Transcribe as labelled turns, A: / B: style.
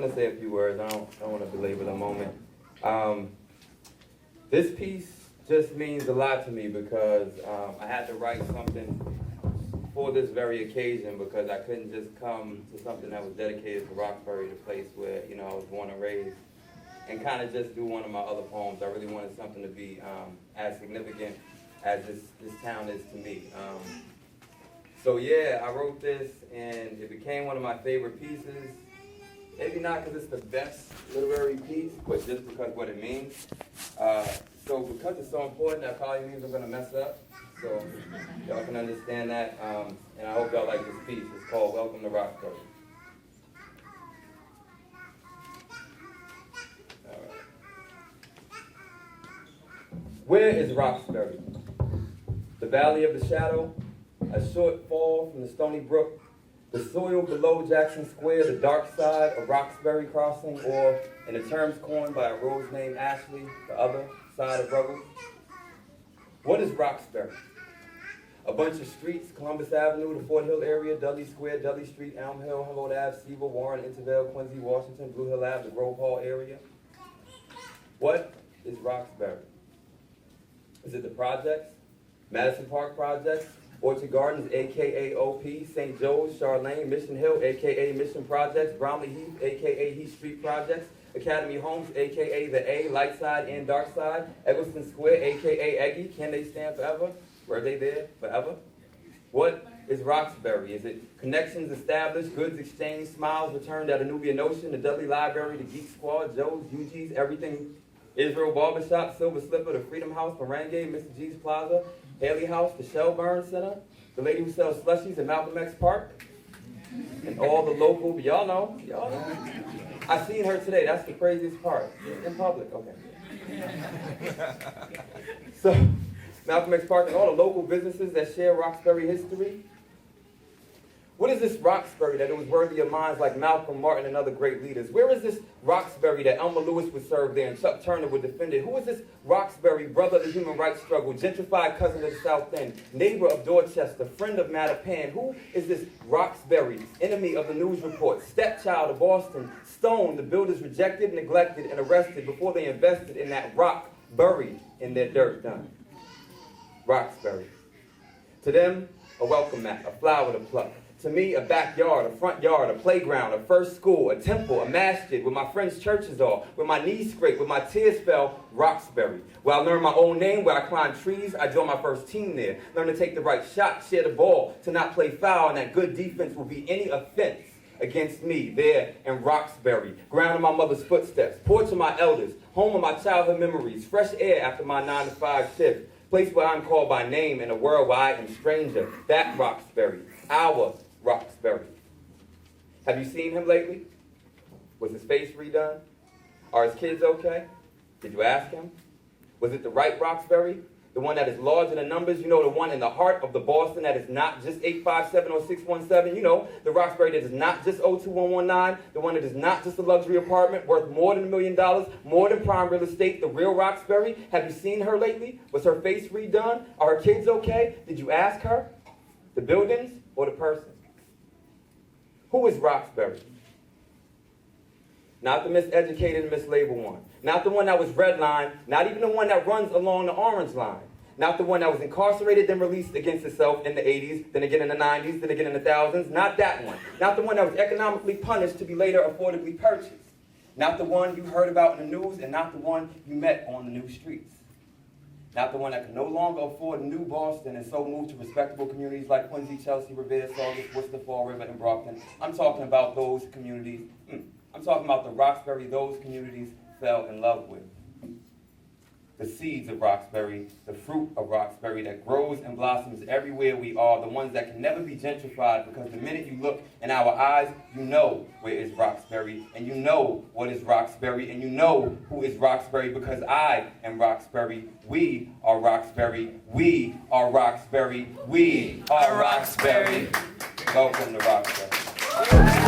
A: to say a few words. I don't want to belabor the moment. This piece just means a lot to me because I had to write something for this very occasion because I couldn't just come to something that was dedicated to Roxbury, the place where I was born and raised, and kind of just do one of my other poems. I really wanted something to be as significant as this town is to me. So yeah, I wrote this and it became one of my favorite pieces. Maybe not because it's the best literary piece, but just because what it means. So because it's so important, that probably means I'm going to mess up. So y'all can understand that. And I hope y'all like this piece. It's called Welcome to Roxbury. All right. Where is Roxbury? The valley of the shadow, a short fall from the stony brook, the soil below Jackson Square, the dark side of Roxbury Crossing, or, in the terms coined by a rose named Ashley, the other side of Ruggles. What is Roxbury? A bunch of streets: Columbus Avenue, the Fort Hill area, Dudley Square, Dudley Street, Elm Hill, Humboldt Ave, Seaver, Warren, Intervale, Quincy, Washington, Blue Hill Ave, the Grove Hall area. What is Roxbury? Is it the projects? Madison Park projects? Orchard Gardens, a.k.a. OP, St. Joe's, Charlene, Mission Hill, a.k.a. Mission Projects, Bromley Heath, a.k.a. Heath Street Projects, Academy Homes, a.k.a. the A, Light Side and Dark Side, Eggleston Square, a.k.a. Eggy, Can They Stand Forever? Were they there forever? What is Roxbury? Is it connections established, goods exchanged, smiles returned at Anubian Ocean, the Dudley Library, the Geek Squad, Joe's, UG's, everything, Israel Barbershop, Silver Slipper, the Freedom House, Merengue, Mr. G's Plaza, Haley House, the Shelburne Center, the lady who sells slushies at Malcolm X Park, and all the local, y'all know. I seen her today, that's the craziest part. In public, okay. So, Malcolm X Park and all the local businesses that share Roxbury history. What is this Roxbury that it was worthy of minds like Malcolm, Martin, and other great leaders? Where is this Roxbury that Elmer Lewis would serve there and Chuck Turner would defend it? Who is this Roxbury, brother of the human rights struggle, gentrified cousin of the South End, neighbor of Dorchester, friend of Mattapan? Who is this Roxbury, enemy of the news report, stepchild of Boston, Stone, the builders rejected, neglected, and arrested before they invested in that rock buried in their dirt done? Roxbury. To them, a welcome mat, a flower to pluck. To me, a backyard, a front yard, a playground, a first school, a temple, a masjid, where my friends' churches are, where my knees scraped, where my tears fell, Roxbury. Where I learned my own name, where I climbed trees, I joined my first team there. Learned to take the right shot, share the ball, to not play foul, and that good defense will be any offense against me there in Roxbury. Ground in my mother's footsteps, porch of my elders, home of my childhood memories, fresh air after my 9-to-5 shift. Place where I'm called by name in a world where I am stranger. That Roxbury, our Roxbury. Have you seen him lately? Was his face redone? Are his kids okay? Did you ask him? Was it the right Roxbury? The one that is large in the numbers, the one in the heart of the Boston that is not just 857 or 617, the Roxbury that is not just 02119, the one that is not just a luxury apartment worth more than $1 million, more than prime real estate, the real Roxbury. Have you seen her lately? Was her face redone? Are her kids okay? Did you ask her? The buildings or the person? Who is Roxbury? Not the miseducated and mislabeled one. Not the one that was redlined. Not even the one that runs along the orange line. Not the one that was incarcerated, then released against itself in the 80s, then again in the 90s, then again in the thousands. Not that one. Not the one that was economically punished to be later affordably purchased. Not the one you heard about in the news, and not the one you met on the new streets. Not the one that can no longer afford New Boston and so move to respectable communities like Quincy, Chelsea, Revere, Saugus, Worcester, Fall River, and Brockton. I'm talking about those communities. I'm talking about the Roxbury those communities fell in love with. The seeds of Roxbury, the fruit of Roxbury that grows and blossoms everywhere we are, the ones that can never be gentrified because the minute you look in our eyes, you know where is Roxbury, and you know what is Roxbury, and you know who is Roxbury because I am Roxbury. We are Roxbury. We are Roxbury. We are Roxbury. Welcome to Roxbury.